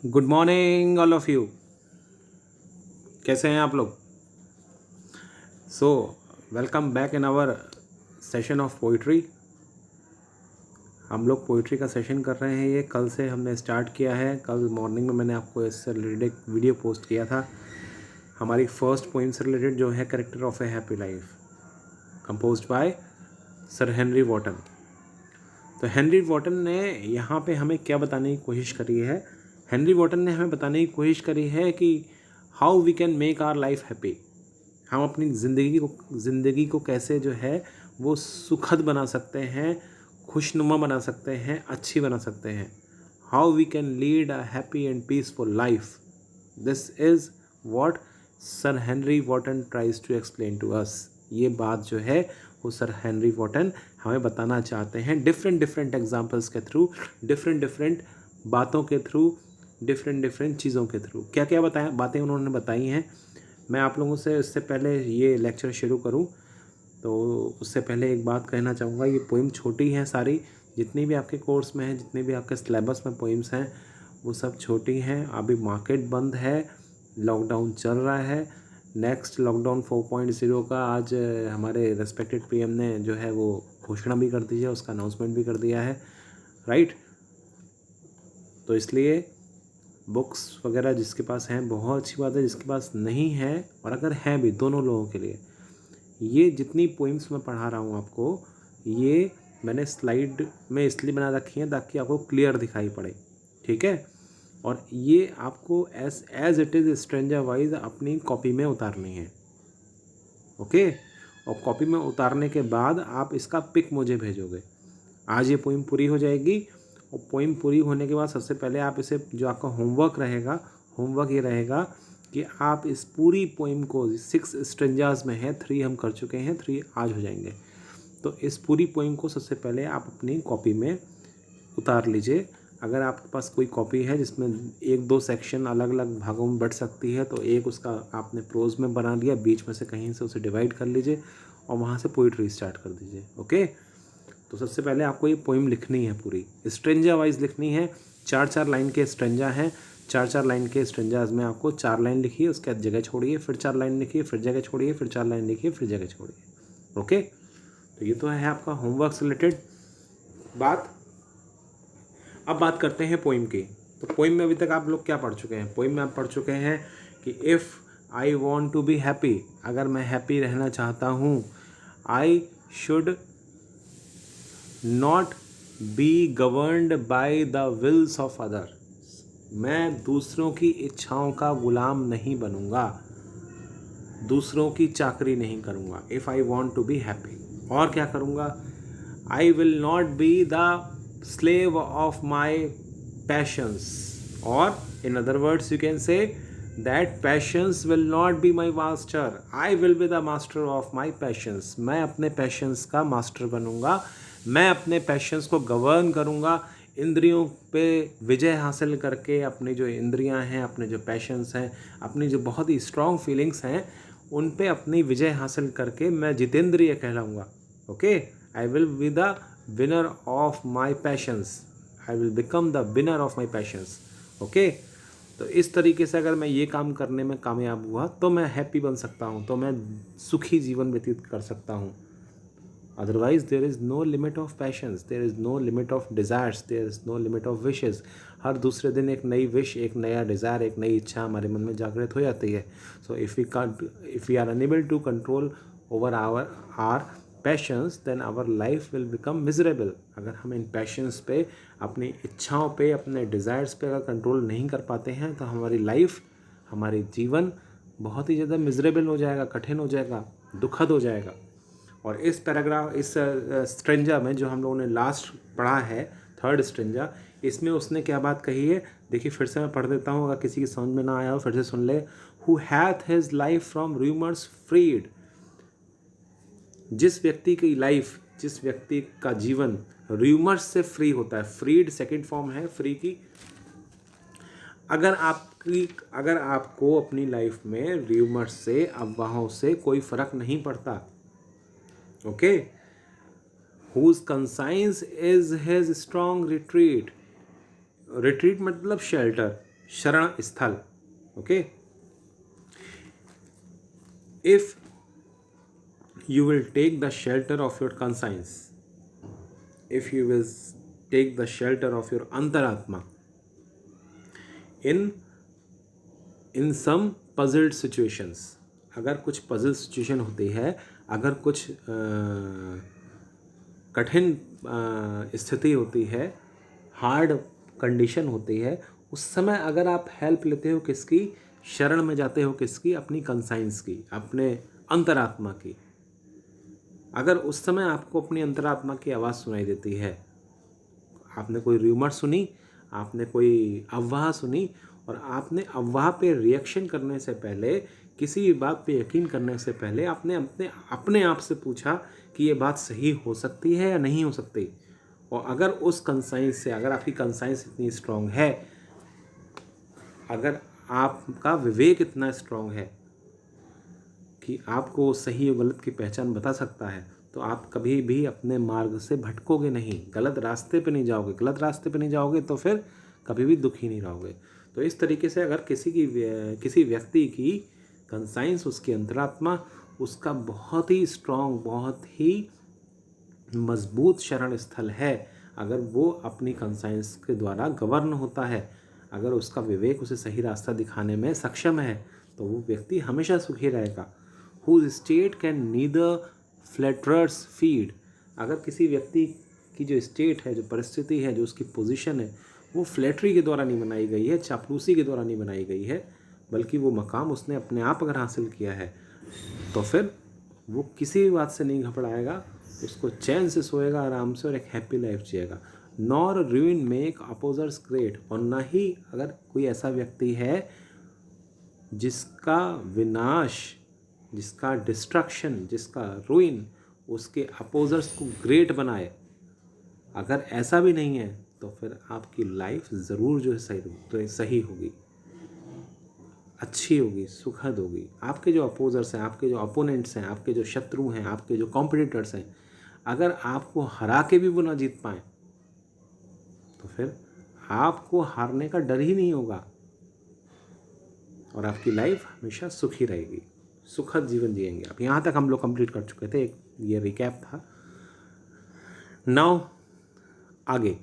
Good morning all of you. कैसे हैं आप लोग? So welcome back in our session of poetry. हम लोग पोइट्री का सेशन कर रहे हैं। ये कल से हमने स्टार्ट किया है। कल मॉर्निंग में मैंने आपको इससे रिलेटेड एक वीडियो पोस्ट किया था, हमारी फर्स्ट पोइम से रिलेटेड, जो है character of a happy life, composed by sir Henry Wotton. तो हेनरी वॉटन ने यहाँ पे हमें क्या बताने की कोशिश करी है? हेनरी वॉटन ने हमें बताने की कोशिश करी है कि how we can make our life happy. हम अपनी ज़िंदगी को कैसे जो है वो सुखद बना सकते हैं, खुशनुमा बना सकते हैं, अच्छी बना सकते हैं। How we can lead a happy and peaceful life. This is what sir Henry Wotton tries to explain to us. ये बात जो है वो सर हेनरी वॉटन हमें बताना चाहते हैं डिफरेंट एग्जाम्पल्स के थ्रू, डिफरेंट बातों के थ्रू, डिफरेंट चीज़ों के थ्रू। क्या क्या बातें उन्होंने बताई हैं, मैं आप लोगों से इससे पहले ये लेक्चर शुरू करूं तो उससे पहले एक बात कहना चाहूँगा। ये पोइम छोटी हैं सारी, जितनी भी आपके कोर्स में है, जितने भी आपके सिलेबस में पोइम्स हैं, वो सब छोटी हैं। अभी मार्केट बंद है, लॉकडाउन चल रहा है। नेक्स्ट लॉकडाउन 4.0 का आज हमारे रेस्पेक्टेड पीएम ने जो है वो घोषणा भी कर दी है, उसका अनाउंसमेंट भी कर दिया है, राइट। तो इसलिए बुक्स वगैरह जिसके पास हैं बहुत अच्छी बात है, जिसके पास नहीं है और अगर हैं भी, दोनों लोगों के लिए ये जितनी पोइम्स मैं पढ़ा रहा हूँ आपको, ये मैंने स्लाइड में इसलिए बना रखी है ताकि आपको क्लियर दिखाई पड़े, ठीक है। और ये आपको as it is stanza wise अपनी कॉपी में उतारनी है, ओके। और कॉपी में उतारने के बाद आप इसका पिक मुझे भेजोगे। आज ये पोइम पूरी हो जाएगी और पोइम पूरी होने के बाद सबसे पहले आप इसे, जो आपका होमवर्क ये रहेगा कि आप इस पूरी पोइम को 6 स्ट्रेंजर्स में है, 3 हम कर चुके हैं, 3 आज हो जाएंगे। तो इस पूरी पोइम को सबसे पहले आप अपनी कॉपी में उतार लीजिए। अगर आपके पास कोई कॉपी है जिसमें 1-2 सेक्शन अलग अलग भागों में बढ़ सकती है, तो एक उसका आपने प्रोज में बना लिया, बीच में से कहीं से उसे डिवाइड कर लीजिए और वहाँ से पोइट्री स्टार्ट कर दीजिए, ओके। तो सबसे पहले आपको ये पोइम लिखनी है, पूरी स्ट्रेंजर वाइज लिखनी है। 4-4 लाइन के स्ट्रेंजर हैं, 4-4 लाइन के स्ट्रेंजर्स में आपको 4 लाइन लिखिए, उसके बाद जगह छोड़िए, फिर 4 लाइन लिखिए, फिर जगह छोड़िए, फिर 4 लाइन लिखिए, फिर जगह छोड़िए, ओके। तो ये तो है आपका होमवर्क से रिलेटेड बात। अब बात करते हैं पोइम की। तो पोइम में अभी तक आप लोग क्या पढ़ चुके हैं? पोइम में आप पढ़ चुके हैं कि if I want to be happy, अगर मैं हैप्पी रहना चाहता हूँ, I should not be governed by the wills of other, मैं दूसरों की इच्छाओं का गुलाम नहीं बनूंगा, दूसरों की चाकरी नहीं करूंगा। If I want to be happy, और क्या करूंगा? I will not be the slave of my passions, or in other words you can say that passions will not be my master, I will be the master of my passions. मैं अपने patience का master बनूंगा, मैं अपने patience को govern करूंगा, इंद्रियों पे विजय हासिल करके अपनी जो इंद्रियां हैं, अपने जो पैशंस हैं, अपनी जो बहुत ही स्ट्रॉन्ग फीलिंग्स हैं, उन पे अपनी विजय हासिल करके मैं जितेंद्रिय कहलाऊंगा, okay. I will be the winner of my passions, I will become the winner of my passions, okay. तो इस तरीके से अगर मैं ये काम करने में कामयाब हुआ तो मैं हैप्पी बन सकता हूँ, तो मैं सुखी जीवन व्यतीत कर सकता हूँ। Otherwise there is no limit of passions, there is no limit of desires, there is no limit of wishes. हर दूसरे दिन एक नई विश, एक नया डिज़ायर, एक नई इच्छा हमारे मन में जागृत हो जाती है। So if we are unable to control over our passions, then our life will become miserable. अगर हम इन पैशंस पे, अपनी इच्छाओं पे, अपने डिज़ायर्स पे अगर कंट्रोल नहीं कर पाते हैं, तो हमारी लाइफ, हमारी जीवन बहुत ही ज़्यादा मिजरेबल हो जाएगा, कठिन हो जाएगा, दुखद हो जाएगा। और इस पैराग्राफ, इस स्ट्रेंजर में जो हम लोगों ने लास्ट पढ़ा है, थर्ड स्ट्रेंजर, इसमें उसने क्या बात कही है देखिए, फिर से मैं पढ़ देता हूँ, अगर किसी की समझ में ना आया हो फिर से सुन ले। Who hath his life from rumours freed, जिस व्यक्ति की लाइफ, जिस व्यक्ति का जीवन रूमर्स से फ्री होता है, फ्रीड सेकंड फॉर्म है फ्री की। अगर आपको अपनी लाइफ में रूमर्स से, अफवाहों से कोई फर्क नहीं पड़ता, okay, whose conscience is his strong retreat, retreat मतलब शेल्टर, शरण स्थल। Okay, if you will take the shelter of your conscience, if you will take the shelter of your antaratma in some puzzled situations, अगर कुछ puzzle situation होती है, अगर कुछ कठिन स्थिति होती है, हार्ड कंडीशन होती है, उस समय अगर आप हेल्प लेते हो किसकी, शरण में जाते हो किसकी, अपनी कंसाइंस की, अपने अंतरात्मा की। अगर उस समय आपको अपनी अंतरात्मा की आवाज़ सुनाई देती है, आपने कोई र्यूमर सुनी, आपने कोई अफवाह सुनी, और आपने अफवाह पे रिएक्शन करने से पहले, किसी भी बात पे यकीन करने से पहले आपने अपने आप से पूछा कि ये बात सही हो सकती है या नहीं हो सकती। और अगर उस कंसाइंस से, अगर आपकी कंसाइंस इतनी स्ट्रांग है, अगर आपका विवेक इतना स्ट्रांग है कि आपको सही और गलत की पहचान बता सकता है, तो आप कभी भी अपने मार्ग से भटकोगे नहीं, गलत रास्ते पे नहीं जाओगे। गलत रास्ते पे नहीं जाओगे तो फिर कभी भी दुखी नहीं रहोगे। तो इस तरीके से अगर किसी व्यक्ति की कंसाइंस, उसकी अंतरात्मा, उसका बहुत ही स्ट्रांग, बहुत ही मजबूत शरण स्थल है, अगर वो अपनी कंसाइंस के द्वारा गवर्न होता है, अगर उसका विवेक उसे सही रास्ता दिखाने में सक्षम है, तो वो व्यक्ति हमेशा सुखी रहेगा। whose state can neither flatterers feed, अगर किसी व्यक्ति की जो स्टेट है, जो परिस्थिति है, जो उसकी पोजीशन है, वो फ्लैटरी के द्वारा नहीं बनाई गई है, चापलूसी के द्वारा नहीं बनाई गई है, बल्कि वो मकाम उसने अपने आप अगर हासिल किया है, तो फिर वो किसी भी बात से नहीं घबराएगा, उसको चैन से सोएगा आराम से और एक हैप्पी लाइफ जिएगा। Nor ruin make opposers great, और ना ही अगर कोई ऐसा व्यक्ति है जिसका विनाश, जिसका डिस्ट्रक्शन, जिसका रुइन उसके अपोजर्स को ग्रेट बनाए, अगर ऐसा भी नहीं है, तो फिर आपकी लाइफ ज़रूर जो है सही होगी, अच्छी होगी, सुखद होगी। आपके जो अपोजर्स हैं, आपके जो अपोनेंट्स हैं, आपके जो शत्रु हैं, आपके जो कॉम्पिटिटर्स हैं, अगर आपको हरा के भी वो ना जीत पाएँ, तो फिर आपको हारने का डर ही नहीं होगा और आपकी लाइफ हमेशा सुखी रहेगी, सुखद जीवन जिएंगे आप। यहाँ तक हम लोग कंप्लीट कर चुके थे, एक ये रिकैप था। नाउ आगे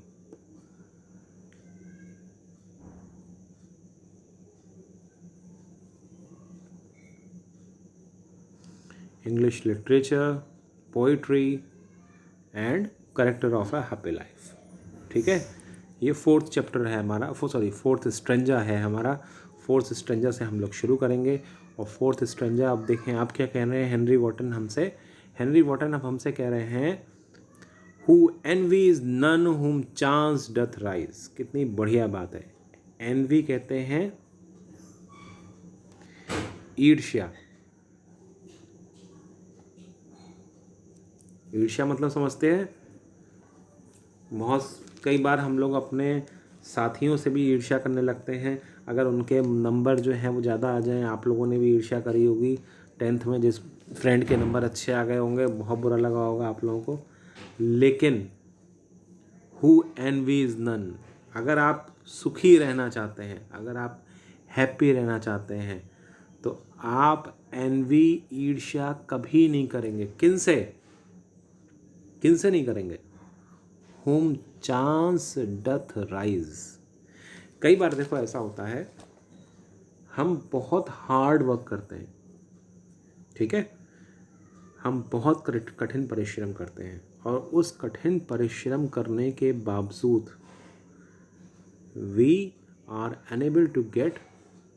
English literature, poetry and character of a happy life. ठीक है, ये फोर्थ चैप्टर है हमारा, फोर्थ स्ट्रेंजा है हमारा। फोर्थ स्ट्रेंजा से हम लोग शुरू करेंगे। और फोर्थ स्ट्रेंजा, अब देखें आप क्या कह रहे हैं। हेनरी वॉटन अब हमसे कह रहे हैं, who envies none whom chance doth rise. कितनी बढ़िया बात है। एनवी कहते हैं ईर्ष्या। ईर्ष्या मतलब समझते हैं, बहुत कई बार हम लोग अपने साथियों से भी ईर्ष्या करने लगते हैं। अगर उनके नंबर जो हैं वो ज़्यादा आ जाएं, आप लोगों ने भी ईर्ष्या करी होगी 10th में, जिस फ्रेंड के नंबर अच्छे आ गए होंगे, बहुत बुरा लगा होगा आप लोगों को। लेकिन हु एनवीज नन, अगर आप सुखी रहना चाहते हैं, अगर आप हैप्पी रहना चाहते हैं, तो आप एनवी, ईर्ष्या कभी नहीं करेंगे। किनसे नहीं करेंगे। whom chance doth rise. कई बार देखो ऐसा होता है, हम बहुत हार्ड वर्क करते हैं, ठीक है, हम बहुत कठिन परिश्रम करते हैं, और उस कठिन परिश्रम करने के बावजूद we are unable to get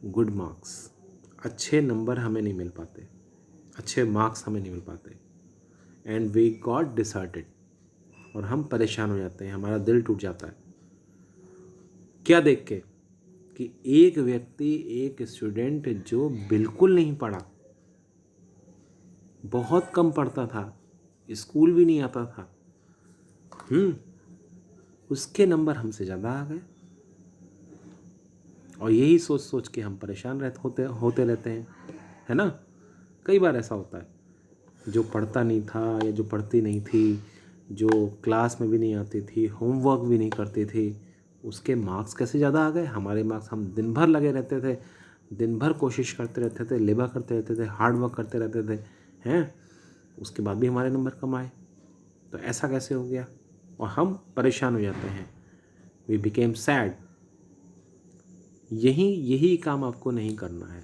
good marks. अच्छे नंबर हमें नहीं मिल पाते, अच्छे मार्क्स हमें नहीं मिल पाते, एंड वी गॉट डिसहार्टेड, और हम परेशान हो जाते हैं, हमारा दिल टूट जाता है। क्या देख के कि एक व्यक्ति, एक स्टूडेंट जो बिल्कुल नहीं पढ़ा, बहुत कम पढ़ता था, स्कूल भी नहीं आता था, उसके नंबर हमसे ज़्यादा आ गए। और यही सोच सोच के हम परेशान होते रहते हैं, है ना। कई बार ऐसा होता है, जो पढ़ता नहीं था या जो पढ़ती नहीं थी, जो क्लास में भी नहीं आती थी, होमवर्क भी नहीं करती थी, उसके मार्क्स कैसे ज़्यादा आ गए? हमारे मार्क्स, हम दिन भर लगे रहते थे, दिन भर कोशिश करते रहते थे, लेबर करते रहते थे, हार्ड वर्क करते रहते थे, हैं, उसके बाद भी हमारे नंबर कम आए। तो ऐसा कैसे हो गया? और हम परेशान हो जाते हैं, वी बिकेम सैड। यही काम आपको नहीं करना है।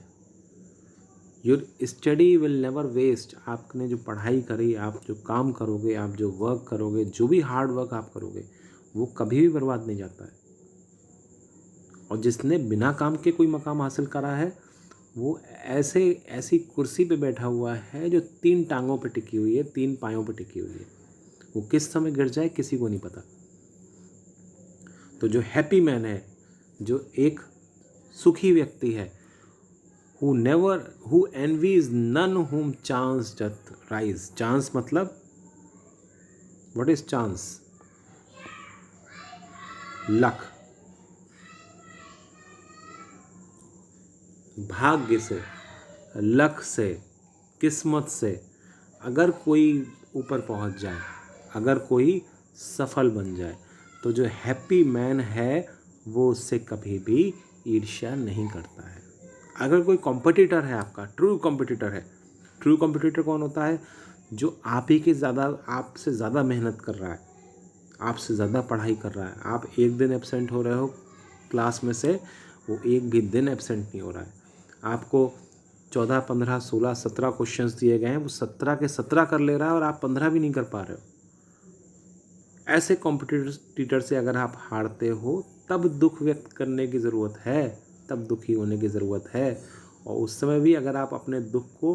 Your study will never waste. आपने जो पढ़ाई करी, आप जो काम करोगे, आप जो वर्क करोगे, जो भी हार्ड वर्क आप करोगे, वो कभी भी बर्बाद नहीं जाता है। और जिसने बिना काम के कोई मकाम हासिल करा है, वो ऐसी कुर्सी पे बैठा हुआ है जो 3 टांगों पे टिकी हुई है, 3 पायों पे टिकी हुई है। वो किस समय गिर जाए किसी को नहीं पता। तो जो हैप्पी मैन है, जो एक सुखी व्यक्ति है, who envies none whom chance doth rise। Chance मतलब, what is chance? लक, भाग्य से, लक से, किस्मत से अगर कोई ऊपर पहुंच जाए, अगर कोई सफल बन जाए, तो जो हैप्पी मैन है वो उससे कभी भी ईर्ष्या नहीं करता है। अगर कोई कॉम्पिटिटर है आपका, ट्रू कॉम्पिटिटर है, ट्रू कॉम्पिटिटर कौन होता है? जो आप ही के ज़्यादा, आपसे ज़्यादा मेहनत कर रहा है, आपसे ज़्यादा पढ़ाई कर रहा है। आप एक दिन एब्सेंट हो रहे हो क्लास में से, वो एक भी दिन एब्सेंट नहीं हो रहा है। आपको 14, 15, 16, 17 क्वेश्चंस दिए गए हैं, वो 17 के 17 कर ले रहा है और आप 15 भी नहीं कर पा रहे हो। ऐसे कॉम्पिटिटर से अगर आप हारते हो, तब दुख व्यक्त करने की ज़रूरत है, तब दुखी होने की ज़रूरत है। और उस समय भी अगर आप अपने दुख को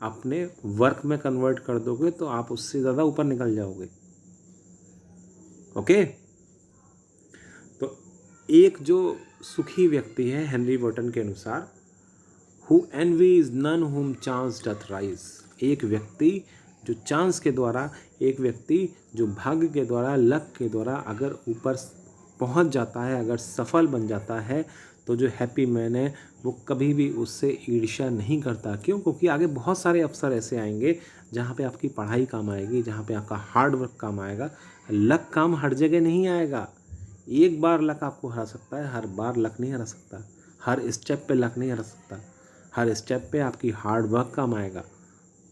अपने वर्क में कन्वर्ट कर दोगे, तो आप उससे ज़्यादा ऊपर निकल जाओगे। ओके। तो एक जो सुखी व्यक्ति है, हेनरी वर्टन के अनुसार, who envies none whom chance doth raise. एक व्यक्ति जो चांस के द्वारा, एक व्यक्ति जो भाग्य के द्वारा, लक के द्वारा अगर ऊपर पहुंच जाता है, अगर सफल बन जाता है, तो जो हैप्पी मैन है वो कभी भी उससे ईर्ष्या नहीं करता। क्यों? क्योंकि आगे बहुत सारे अवसर ऐसे आएंगे जहाँ पे आपकी पढ़ाई काम आएगी, जहाँ पे आपका हार्ड वर्क काम आएगा। लक काम हर जगह नहीं आएगा। एक बार लक आपको हरा सकता है, हर बार लक नहीं हरा सकता। हर स्टेप पे लक नहीं हरा सकता। हर स्टेप पे आपकी हार्ड वर्क काम आएगा,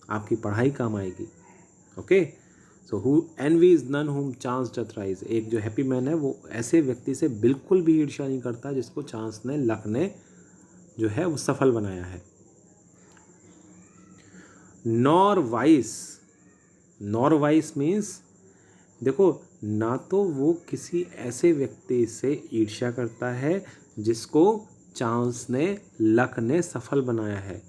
आपकी पढ़ाई काम आएगी। Okay. So who envies none whom chance doth raise. एक जो हैप्पी मैन है वो ऐसे व्यक्ति से बिल्कुल भी ईर्ष्या नहीं करता जिसको चांस ने, लक ने जो है वो सफल बनाया है। Nor vice. Nor vice means, देखो, ना तो वो किसी ऐसे व्यक्ति से ईर्ष्या करता है जिसको चांस ने, लक ने सफल बनाया है,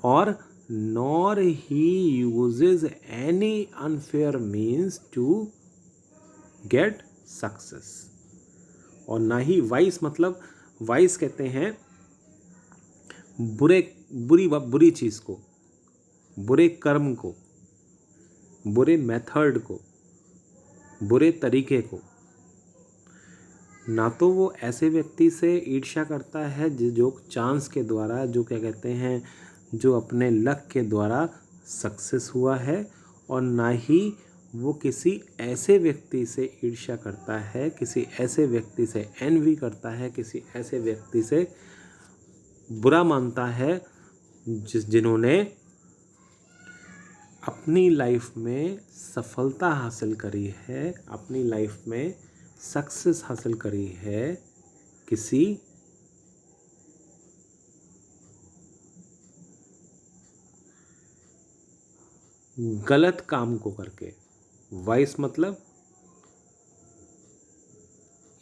और nor he uses any unfair means to get success. और ना ही वाइस, मतलब वाइस कहते हैं बुरी चीज़ को, बुरे कर्म को, बुरे मेथड को, बुरे तरीके को। ना तो वो ऐसे व्यक्ति से ईर्ष्या करता है जो चांस के द्वारा, जो क्या कहते हैं, जो अपने लक के द्वारा सक्सेस हुआ है, और ना ही वो किसी ऐसे व्यक्ति से ईर्ष्या करता है, किसी ऐसे व्यक्ति से एनवी करता है, किसी ऐसे व्यक्ति से बुरा मानता है जिन्होंने अपनी लाइफ में सफलता हासिल करी है, अपनी लाइफ में सक्सेस हासिल करी है किसी गलत काम को करके। वाइस मतलब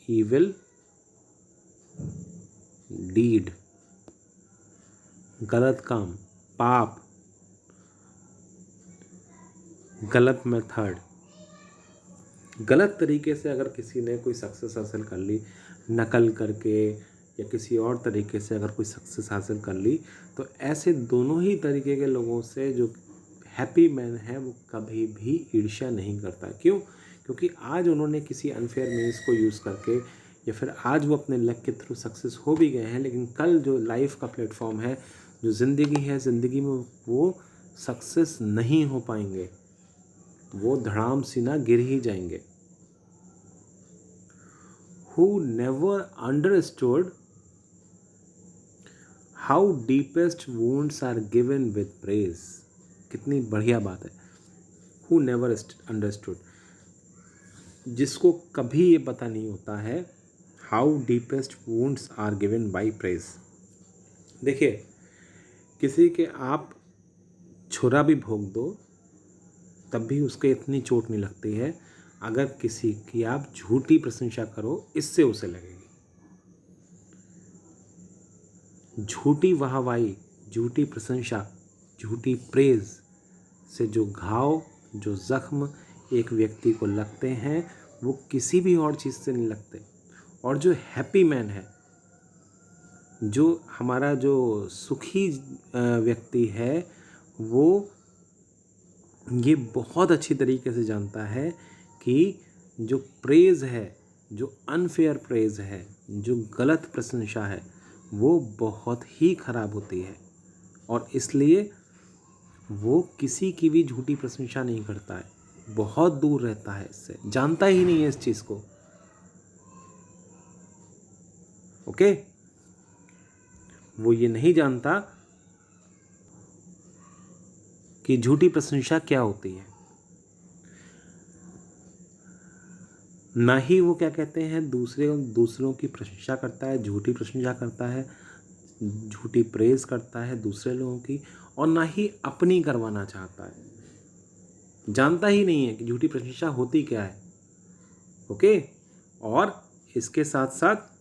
ईविल डीड, गलत काम, पाप, गलत मेथड, गलत तरीके से अगर किसी ने कोई सक्सेस हासिल कर ली, नकल करके या किसी और तरीके से अगर कोई सक्सेस हासिल कर ली, तो ऐसे दोनों ही तरीके के लोगों से जो हैप्पी मैन है वो कभी भी ईर्ष्या नहीं करता। क्यों? क्योंकि आज उन्होंने किसी अनफेयर मीन्स को यूज़ करके, या फिर आज वो अपने लक के थ्रू सक्सेस हो भी गए हैं, लेकिन कल जो लाइफ का प्लेटफॉर्म है, जो ज़िंदगी है, ज़िंदगी में वो सक्सेस नहीं हो पाएंगे, वो धड़ाम सीना गिर ही जाएंगे। who never understood how deepest wounds are given with praise. कितनी बढ़िया बात है. Who never understood, जिसको कभी ये पता नहीं होता है how deepest wounds are given by praise. देखिए, किसी के आप छुरा भी भोग दो तब भी उसके इतनी चोट नहीं लगती है. अगर किसी की आप झूठी प्रशंसा करो, इससे उसे लगेगी. झूठी वाहवाही, झूठी प्रशंसा, झूठी प्रेज से जो घाव, जो जख्म एक व्यक्ति को लगते हैं, वो किसी भी और चीज़ से नहीं लगते. और जो हैप्पी मैन है, जो हमारा जो सुखी व्यक्ति है, वो ये बहुत अच्छी तरीके से जानता है कि जो प्रेज़ है, जो अनफेयर प्रेज़ है, जो गलत प्रशंसा है, वो बहुत ही ख़राब होती है. और इसलिए वो किसी की भी झूठी प्रशंसा नहीं करता है, बहुत दूर रहता है इससे, जानता ही नहीं है इस चीज़ को. ओके, वो ये नहीं जानता कि झूठी प्रशंसा क्या होती है. ना ही वो क्या कहते हैं, दूसरों की प्रशंसा करता है, झूठी प्रशंसा करता है, झूठी प्रेज करता है दूसरे लोगों की, और ना ही अपनी करवाना चाहता है. जानता ही नहीं है कि झूठी प्रशंसा होती क्या है. ओके, और इसके साथ साथ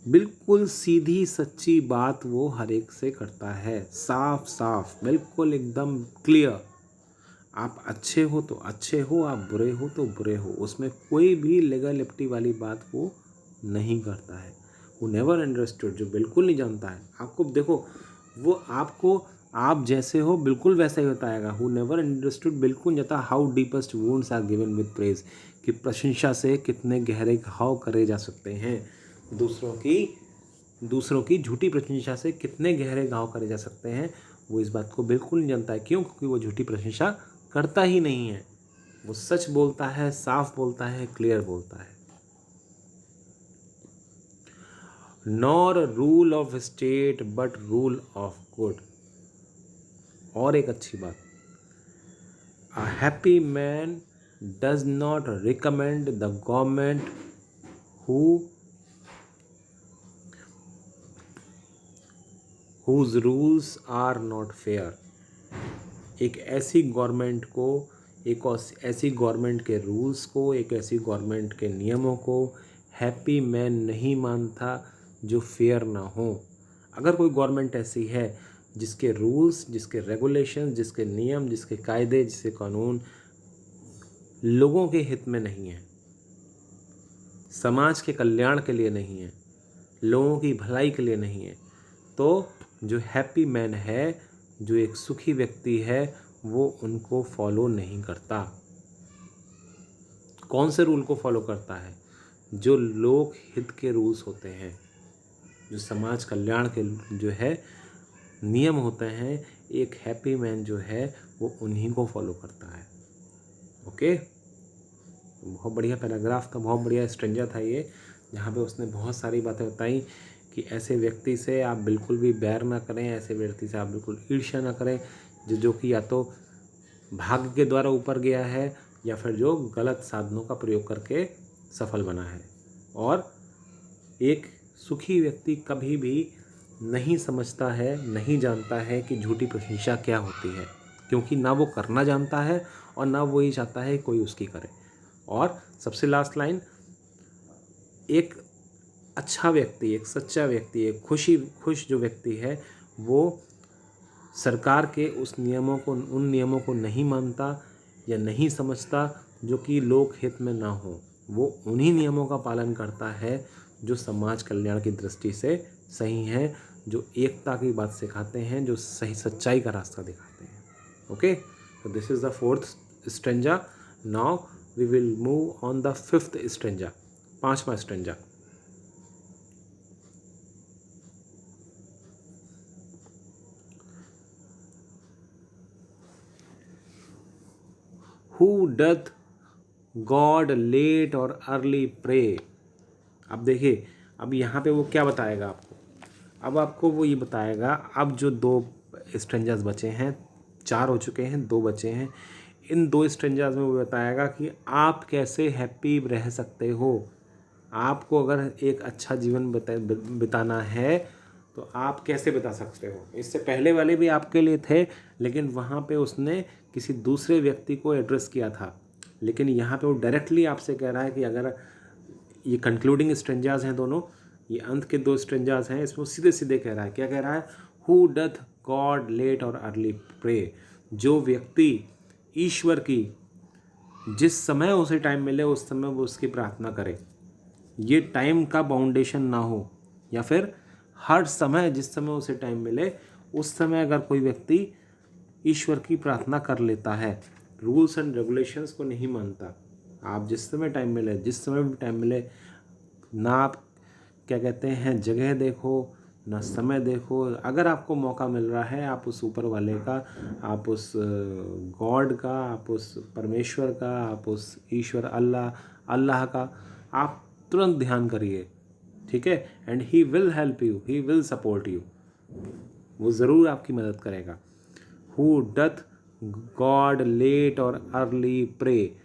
बिल्कुल सीधी सच्ची बात वो हर एक से करता है, साफ साफ, बिल्कुल एकदम क्लियर. आप अच्छे हो तो अच्छे हो, आप बुरे हो तो बुरे हो, उसमें कोई भी लेगा लिपटी वाली बात वो नहीं करता है. वो नेवर अंडरस्टूड, जो बिल्कुल नहीं जानता है. आपको देखो, वो आपको आप जैसे हो बिल्कुल वैसा ही बताएगा. हु नेवर अंडरस्टूड बिल्कुल नहीं जानता how deepest wounds are given with praise, कि प्रशंसा से कितने गहरे घाव करे जा सकते हैं. दूसरों की झूठी प्रशंसा से कितने गहरे घाव करे जा सकते हैं, वो इस बात को बिल्कुल नहीं जानता है. क्यों? क्योंकि वो झूठी प्रशंसा करता ही नहीं है. वो सच बोलता है, साफ बोलता है, क्लियर बोलता है. Nor rule of state but rule of good. और एक अच्छी बात, a happy man does not recommend the government whose rules are not fair. एक ऐसी गवर्नमेंट को, एक ऐसी गवर्नमेंट के रूल्स को, एक ऐसी गवर्नमेंट के नियमों को हैप्पी मैन नहीं मानता जो फेयर ना हो. अगर कोई गवर्नमेंट ऐसी है जिसके रूल्स, जिसके रेगुलेशन, जिसके नियम, जिसके कायदे, जिसके कानून लोगों के हित में नहीं है, समाज के कल्याण के लिए नहीं है, लोगों की भलाई के लिए नहीं है, तो जो हैप्पी मैन है, जो एक सुखी व्यक्ति है, वो उनको फॉलो नहीं करता. कौन से रूल को फॉलो करता है? जो लोक हित के रूल्स होते हैं, जो समाज कल्याण के जो है नियम होते हैं, एक हैप्पी मैन जो है वो उन्हीं को फॉलो करता है. ओके, बहुत बढ़िया पैराग्राफ था, बहुत बढ़िया स्ट्रेंजर था ये, जहाँ पे उसने बहुत सारी बातें बताई कि ऐसे व्यक्ति से आप बिल्कुल भी बैर ना करें, ऐसे व्यक्ति से आप बिल्कुल ईर्ष्या ना करें, जो कि या तो भाग्य के द्वारा ऊपर गया है या फिर जो गलत साधनों का प्रयोग करके सफल बना है. और एक सुखी व्यक्ति कभी भी नहीं समझता है, नहीं जानता है कि झूठी प्रशंसा क्या होती है, क्योंकि ना वो करना जानता है और ना वो ये चाहता है कोई उसकी करे. और सबसे लास्ट लाइन, एक अच्छा व्यक्ति, एक सच्चा व्यक्ति, एक खुश जो व्यक्ति है, वो सरकार के उन नियमों को नहीं मानता या नहीं समझता जो कि लोक हित में ना हो. वो उन्हीं नियमों का पालन करता है जो समाज कल्याण की दृष्टि से सही हैं, जो एकता की बात सिखाते हैं, जो सही सच्चाई का रास्ता दिखाते हैं. Okay, so this is the fourth stanza. Now we will move on the fifth stanza. पांचवा stanza. Who doth God late or early pray. अब देखिए, अब यहाँ पे वो क्या बताएगा आपको, अब आपको वो ये बताएगा, अब जो 2 स्ट्रेंजर्स बचे हैं, 4 हो चुके हैं, 2 बचे हैं, इन 2 स्ट्रेंजर्स में वो बताएगा कि आप कैसे हैप्पी रह सकते हो। आपको अगर एक अच्छा जीवन बिताना है तो आप कैसे बता सकते हो। इससे पहले वाले भी आपके लिए थे, लेकिन वहाँ पे उसने किसी दूसरे व्यक्ति को एड्रेस किया था, लेकिन यहाँ पे वो डायरेक्टली आपसे कह रहा है कि अगर ये कंक्लूडिंग स्ट्रेंजर्स हैं दोनों, ये अंत के 2 स्ट्रेंजर्स हैं, इसमें सीधे सीधे कह रहा है, क्या कह रहा है, who doth God late or early pray. जो व्यक्ति ईश्वर की जिस समय उसे टाइम मिले उस समय वो उसकी प्रार्थना करे, ये टाइम का बाउंडेशन ना हो, या फिर हर समय जिस समय उसे टाइम मिले उस समय अगर कोई व्यक्ति ईश्वर की प्रार्थना कर लेता है, रूल्स एंड रेगुलेशंस को नहीं मानता, आप जिस समय टाइम मिले, जिस समय भी टाइम मिले, ना आप क्या कहते हैं जगह देखो, ना समय देखो, अगर आपको मौका मिल रहा है आप उस ऊपर वाले का, आप उस गॉड का, आप उस परमेश्वर का, आप उस ईश्वर अल्लाह का आप तुरंत ध्यान करिए, ठीक है। And he will help you, he will support you, वो ज़रूर आपकी मदद करेगा। Who doth God late or early pray.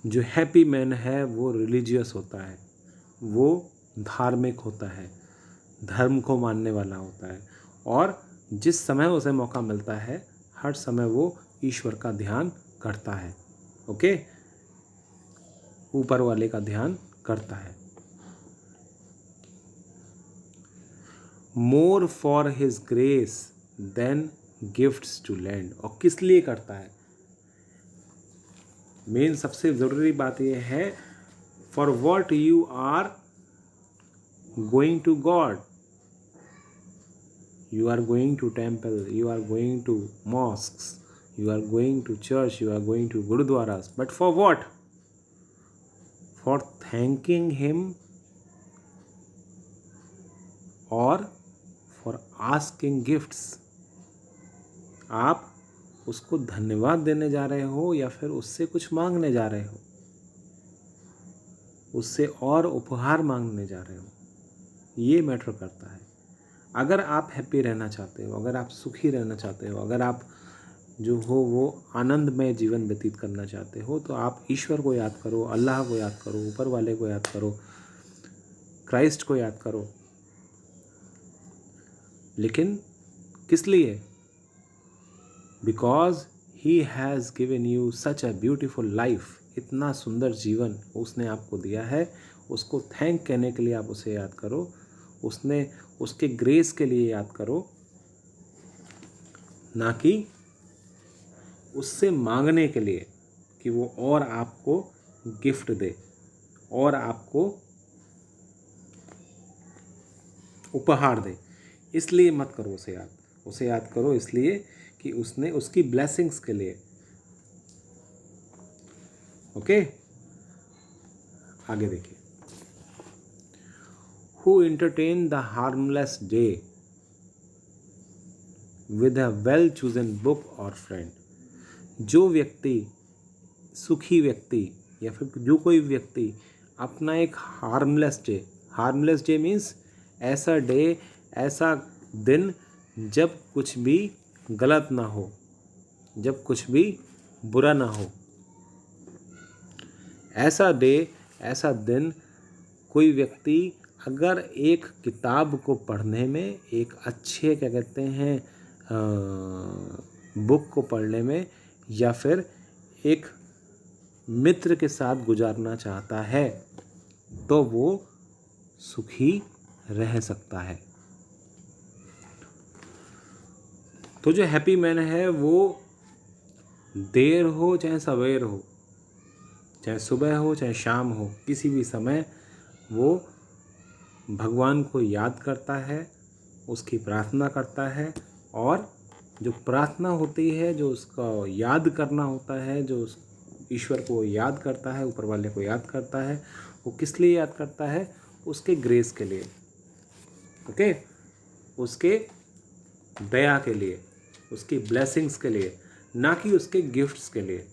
जो हैप्पी मैन है वो रिलीजियस होता है, वो धार्मिक होता है, धर्म को मानने वाला होता है, और जिस समय उसे मौका मिलता है हर समय वो ईश्वर का ध्यान करता है, ओके, ऊपर वाले का ध्यान करता है। More for his grace than gifts to lend. और किस लिए करता है, मेन सबसे ज़रूरी बात यह है, for what you are going to God, you are going to temple, you are going to mosques, you are going to church, you are going to gurudwaras, but for what? For thanking him or for asking gifts। आप उसको धन्यवाद देने जा रहे हो या फिर उससे कुछ मांगने जा रहे हो, उससे और उपहार मांगने जा रहे हो, ये मैटर करता है। अगर आप हैप्पी रहना चाहते हो, अगर आप सुखी रहना चाहते हो, अगर आप जो हो वो आनंदमय जीवन व्यतीत करना चाहते हो, तो आप ईश्वर को याद करो, अल्लाह को याद करो, ऊपर वाले को याद करो, क्राइस्ट को याद करो। लेकिन किस लिए? Because he has given you such a beautiful life. इतना सुंदर जीवन उसने आपको दिया है, उसको थैंक कहने के लिए आप उसे याद करो, उसके ग्रेस के लिए याद करो, ना कि उससे मांगने के लिए कि वो और आपको गिफ्ट दे और आपको उपहार दे। इसलिए मत करो उसे याद करो इसलिए कि उसने उसकी ब्लेसिंग्स के लिए, ओके। आगे देखिए, Who entertain the harmless day with a well chosen book or friend। जो व्यक्ति, सुखी व्यक्ति या फिर जो कोई व्यक्ति अपना एक हार्मलेस डे मीन्स ऐसा डे, ऐसा दिन जब कुछ भी गलत ना हो, जब कुछ भी बुरा ना हो, ऐसा डे, ऐसा दिन कोई व्यक्ति अगर एक किताब को पढ़ने में, एक अच्छे क्या कहते हैं बुक को पढ़ने में, या फिर एक मित्र के साथ गुजारना चाहता है, तो वो सुखी रह सकता है। तो जो हैप्पी मैन है वो देर हो चाहे सवेर हो, चाहे सुबह हो चाहे शाम हो, किसी भी समय वो भगवान को याद करता है, उसकी प्रार्थना करता है, और जो प्रार्थना होती है, जो उसका याद करना होता है, जो ईश्वर को याद करता है, ऊपर वाले को याद करता है, वो किस लिए याद करता है? उसके ग्रेस के लिए, ओके, उसके दया के लिए, उसकी ब्लेसिंग्स के लिए, ना कि उसके गिफ्ट्स के लिए।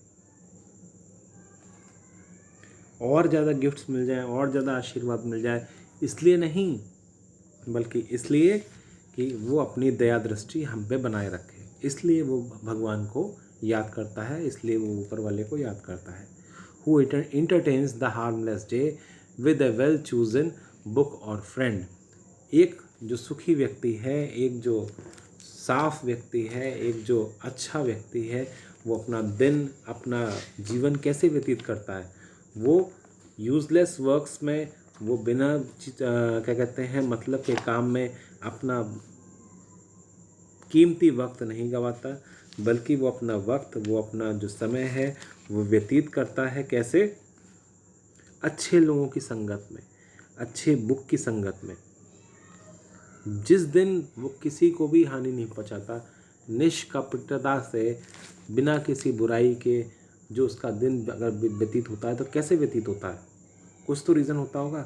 और ज़्यादा गिफ्ट्स मिल जाए, और ज़्यादा आशीर्वाद मिल जाए, इसलिए नहीं, बल्कि इसलिए कि वो अपनी दया दृष्टि हम पे बनाए रखे। इसलिए वो भगवान को याद करता है, इसलिए वो ऊपर वाले को याद करता है। Who entertains the harmless day with a well chosen book or friend. एक जो सुखी व्यक्ति है, एक जो साफ व्यक्ति है, एक जो अच्छा व्यक्ति है, वो अपना दिन, अपना जीवन कैसे व्यतीत करता है? वो यूजलेस वर्क्स में, वो बिना क्या कहते हैं मतलब के काम में अपना कीमती वक्त नहीं गंवाता, बल्कि वो अपना वक्त, वो अपना जो समय है वो व्यतीत करता है। कैसे? अच्छे लोगों की संगत में, अच्छे बुक की संगत में। जिस दिन वो किसी को भी हानि नहीं पहुंचाता, निष्कपटता से, बिना किसी बुराई के जो उसका दिन अगर व्यतीत होता है तो कैसे व्यतीत होता है? कुछ तो रीज़न होता होगा।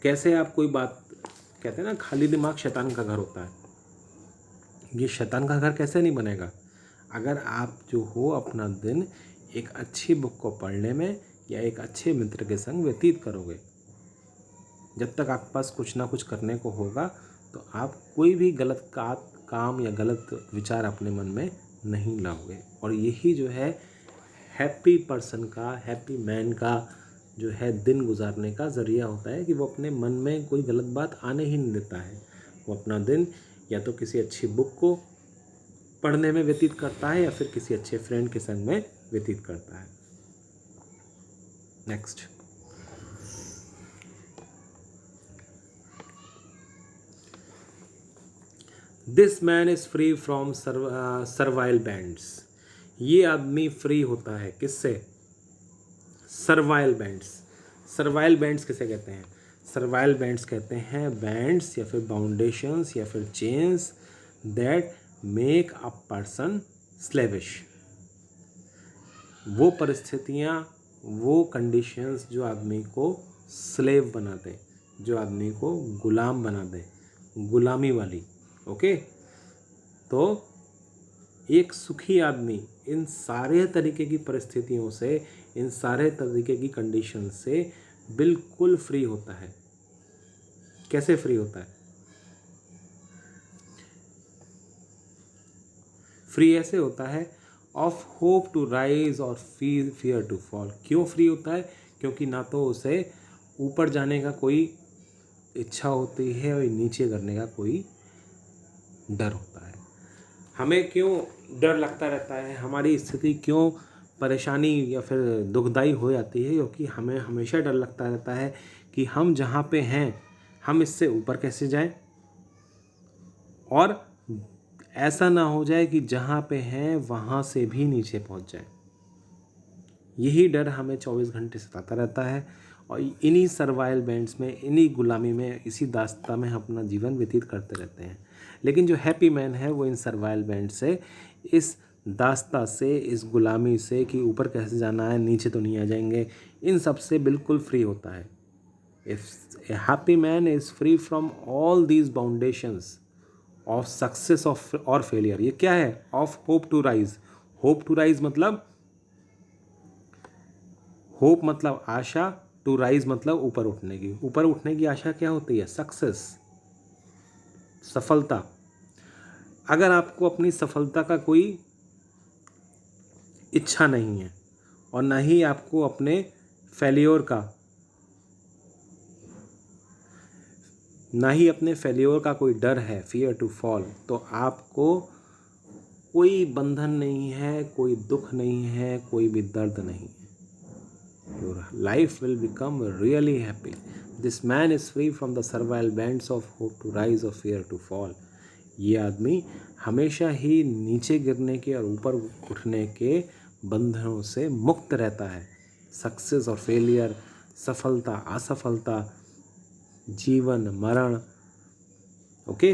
कैसे आप कोई बात कहते हैं ना, खाली दिमाग शैतान का घर होता है। ये शैतान का घर कैसे नहीं बनेगा? अगर आप जो हो अपना दिन एक अच्छी बुक को पढ़ने में या एक अच्छे मित्र के संग व्यतीत करोगे। जब तक आपके पास कुछ ना कुछ करने को होगा तो आप कोई भी गलत काम या गलत विचार अपने मन में नहीं लाओगे। और यही जो है हैप्पी पर्सन का, हैप्पी मैन का जो है दिन गुजारने का ज़रिया होता है कि वो अपने मन में कोई गलत बात आने ही नहीं देता है। वो अपना दिन या तो किसी अच्छी बुक को पढ़ने में व्यतीत करता है या फिर किसी अच्छे फ्रेंड के संग में व्यतीत करता है। Next, this man is free from servile bands. ये आदमी फ्री होता है किससे? Servile bands. सर्वाइल बैंड्स किसे कहते हैं? सर्वाइल बैंड्स कहते हैं बैंड्स या फिर बाउंडेशंस या फिर chains that make a person slavish. वो परिस्थितियाँ, वो कंडीशंस जो आदमी को स्लेव बना दें, जो आदमी को गुलाम बना दें, गुलामी वाली। ओके, तो एक सुखी आदमी इन सारे तरीके की परिस्थितियों से, इन सारे तरीके की कंडीशन से बिल्कुल फ्री होता है। कैसे फ्री होता है? फ्री ऐसे होता है, ऑफ होप टू राइज और फियर टू फॉल। क्यों फ्री होता है? क्योंकि ना तो उसे ऊपर जाने का कोई इच्छा होती है और नीचे करने का कोई डर होता है। हमें क्यों डर लगता रहता है? हमारी स्थिति क्यों परेशानी या फिर दुखदाई हो जाती है? क्योंकि हमें हमेशा डर लगता रहता है कि हम जहाँ पे हैं हम इससे ऊपर कैसे जाएं, और ऐसा ना हो जाए कि जहाँ पे हैं वहाँ से भी नीचे पहुँच जाए। यही डर हमें 24 घंटे सताता रहता है और इन्हीं सर्वाइवल बैंड्स में, इन्हीं गुलामी में, इसी दास्ता में हम अपना जीवन व्यतीत करते रहते हैं। लेकिन जो हैप्पी मैन है वो इन सर्वाइवल बैंड से, इस दास्ता से, इस गुलामी से कि ऊपर कैसे जाना है, नीचे तो नहीं आ जाएंगे, इन सब से बिल्कुल फ्री होता है। If a happy man is free from all these boundations of success of or failure. ये क्या है? Of hope to rise. Hope to rise मतलब, होप मतलब आशा, टू राइज मतलब ऊपर उठने की। ऊपर उठने की आशा क्या होती है? सक्सेस, सफलता। अगर आपको अपनी सफलता का कोई इच्छा नहीं है और ना ही आपको अपने फेल्योर का, ना ही अपने फेल्योर का कोई डर है, फियर टू फॉल, तो आपको कोई बंधन नहीं है, कोई दुख नहीं है, कोई भी दर्द नहीं है। Your life will become really happy. This man is free from the servile bands of hope to rise or fear to fall. ये आदमी हमेशा ही नीचे गिरने के और ऊपर उठने के बंधनों से मुक्त रहता है। सक्सेस और फेलियर, सफलता असफलता, जीवन मरण, ओके,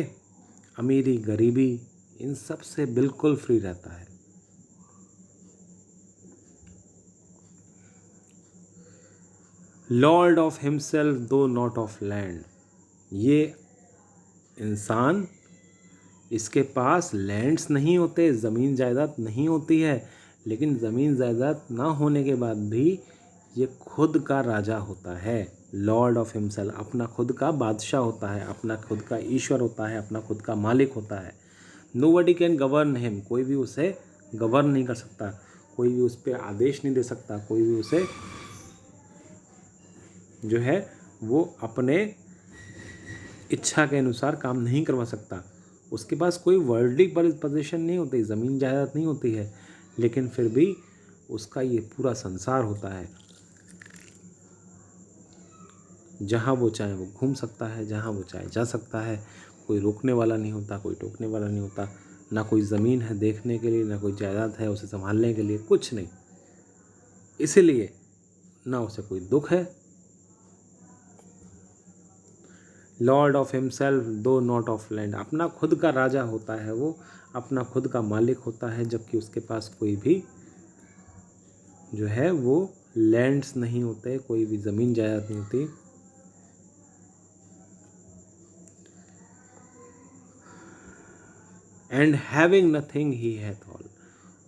अमीरी गरीबी, इन सब से बिल्कुल फ्री रहता है। लॉर्ड ऑफ हिमसेल्फ दो नॉट ऑफ लैंड। ये इंसान इसके पास लैंड्स नहीं होते, ज़मीन जायदाद नहीं होती है, लेकिन ज़मीन जायदाद ना होने के बाद भी ये खुद का राजा होता है, लॉर्ड ऑफ हिमसेल्फ, अपना खुद का बादशाह होता है, अपना खुद का ईश्वर होता है, अपना खुद का मालिक होता है। नोबडी कैन गवर्न हिम, कोई भी उसे गवर्न नहीं कर सकता, कोई भी उस पर आदेश नहीं दे सकता, कोई भी उसे जो है वो अपने इच्छा के अनुसार काम नहीं करवा सकता। उसके पास कोई वर्ल्डली पोजीशन नहीं होती, ज़मीन जायदाद नहीं होती है, लेकिन फिर भी उसका ये पूरा संसार होता है। जहाँ वो चाहे वो घूम सकता है, जहाँ वो चाहे जा सकता है, कोई रोकने वाला नहीं होता, कोई टोकने वाला नहीं होता, ना कोई ज़मीन है देखने के लिए, ना कोई जायदाद है उसे संभालने के लिए, कुछ नहीं। इसीलिए ना उसे कोई दुख है। लॉर्ड ऑफ हिमसेल्फ दो नॉट ऑफ लैंड, अपना खुद का राजा होता है वो, अपना खुद का मालिक होता है, जबकि उसके पास कोई भी जो है वो लैंड्स नहीं होते, कोई भी ज़मीन जायदाद नहीं होती। And having nothing he hath all,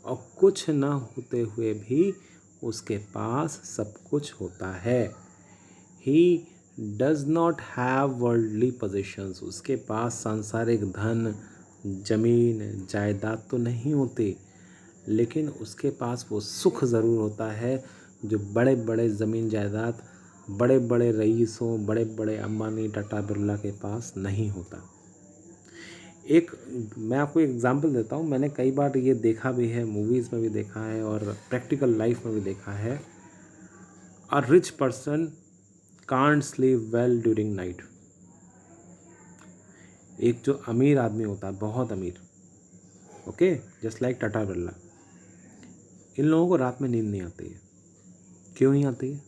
और कुछ ना होते हुए भी उसके पास सब कुछ होता है। He does not have worldly positions, उसके पास सांसारिक धन, जमीन, जायदाद तो नहीं होती, लेकिन उसके पास वो सुख ज़रूर होता है जो बड़े बड़े ज़मीन जायदाद, बड़े बड़े रईसों, बड़े बड़े अंबानी, टाटा, बिरला के पास नहीं होता। एक मैं आपको एग्जांपल देता हूँ, मैंने कई बार ये देखा भी है, मूवीज़ में भी देखा है और प्रैक्टिकल लाइफ में भी देखा है। A rich person can't sleep well during night. एक जो अमीर आदमी होता है, बहुत अमीर, okay, just like Tata Birla, इन लोगों को रात में नींद नहीं आती है। क्यों नहीं आती है?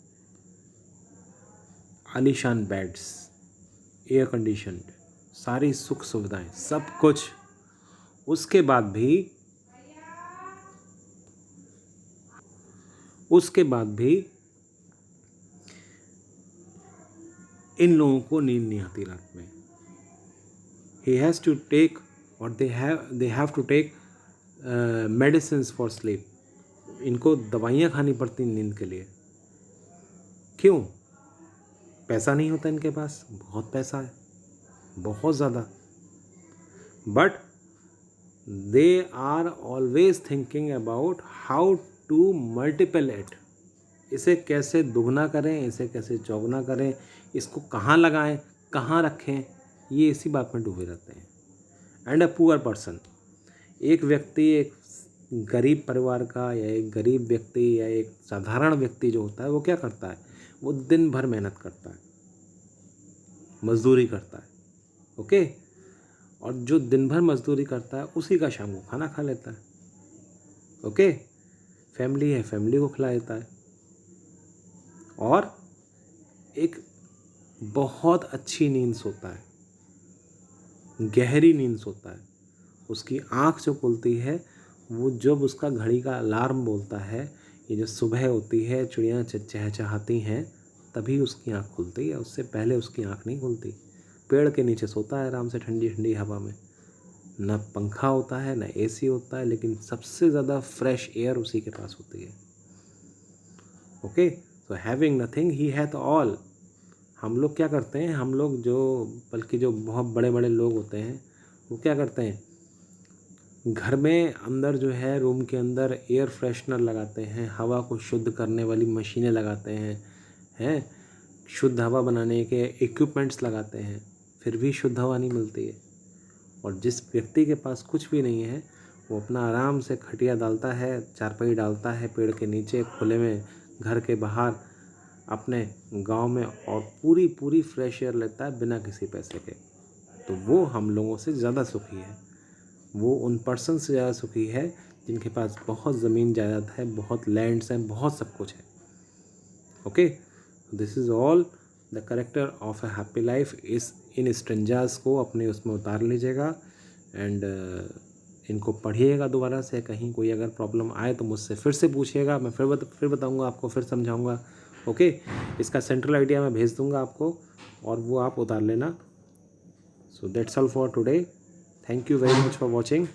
आलीशान बेड्स, एयर कंडीशनड, सारी सुख सुविधाएं, सब कुछ, उसके बाद भी इन लोगों को नींद नहीं आती रात में। he has to take or they have to take medicines for sleep, इनको दवाइयाँ खानी पड़ती नींद के लिए। क्यों? पैसा नहीं होता इनके पास, बहुत पैसा है, बहुत ज़्यादा, but they are always thinking about how to multiple it, इसे कैसे दुगना करें, इसे कैसे चौगुना करें, इसको कहाँ लगाएं, कहाँ रखें, ये इसी बात में डूबे रहते हैं। एंड अ पुअर पर्सन, एक व्यक्ति, एक गरीब परिवार का या एक गरीब व्यक्ति या एक साधारण व्यक्ति जो होता है, वो क्या करता है? वो दिन भर मेहनत करता है, मजदूरी करता है, ओके, और जो दिन भर मजदूरी करता है उसी का शाम को खाना खा लेता है, ओके, फैमिली है, फैमिली को खिला देता है, और एक बहुत अच्छी नींद सोता है, गहरी नींद सोता है। उसकी आँख जो खुलती है, वो जब उसका घड़ी का अलार्म बोलता है, ये जो सुबह होती है, चिड़ियाँ चहचहाती हैं, तभी उसकी आँख खुलती है, उससे पहले उसकी आँख नहीं खुलती। पेड़ के नीचे सोता है आराम से, ठंडी ठंडी हवा में, ना पंखा होता है, ना एसी होता है, लेकिन सबसे ज़्यादा फ्रेश एयर उसी के पास होती है, ओके। सो हैविंग नथिंग ही हैथ ऑल। हम लोग क्या करते हैं, हम लोग बल्कि जो बहुत बड़े बड़े लोग होते हैं, वो क्या करते हैं, घर में अंदर जो है, रूम के अंदर एयर फ्रेशनर लगाते हैं, हवा को शुद्ध करने वाली मशीनें लगाते हैं, शुद्ध हवा बनाने के इक्विपमेंट्स लगाते हैं, फिर भी शुद्ध हवा नहीं मिलती है। और जिस व्यक्ति के पास कुछ भी नहीं है, वो अपना आराम से खटिया डालता है, चारपाई डालता है पेड़ के नीचे, खुले में, घर के बाहर, अपने गांव में, और पूरी पूरी फ्रेश एयर लेता है बिना किसी पैसे के। तो वो हम लोगों से ज़्यादा सुखी है, वो उन पर्सन से ज़्यादा सुखी है जिनके पास बहुत ज़मीन जायदाद है, बहुत लैंड्स हैं, बहुत सब कुछ है, okay. This is all the character of a happy life. इस इन स्ट्रेंजर्स को अपने उसमें उतार लीजिएगा एंड इनको पढ़िएगा दोबारा से। कहीं कोई अगर प्रॉब्लम आए तो मुझसे फिर से पूछिएगा, मैं फिर बताऊंगा आपको, फिर समझाऊंगा, ओके। इसका सेंट्रल आइडिया मैं भेज दूंगा आपको और वो आप उतार लेना। So that's all for today. Thank you very much for watching.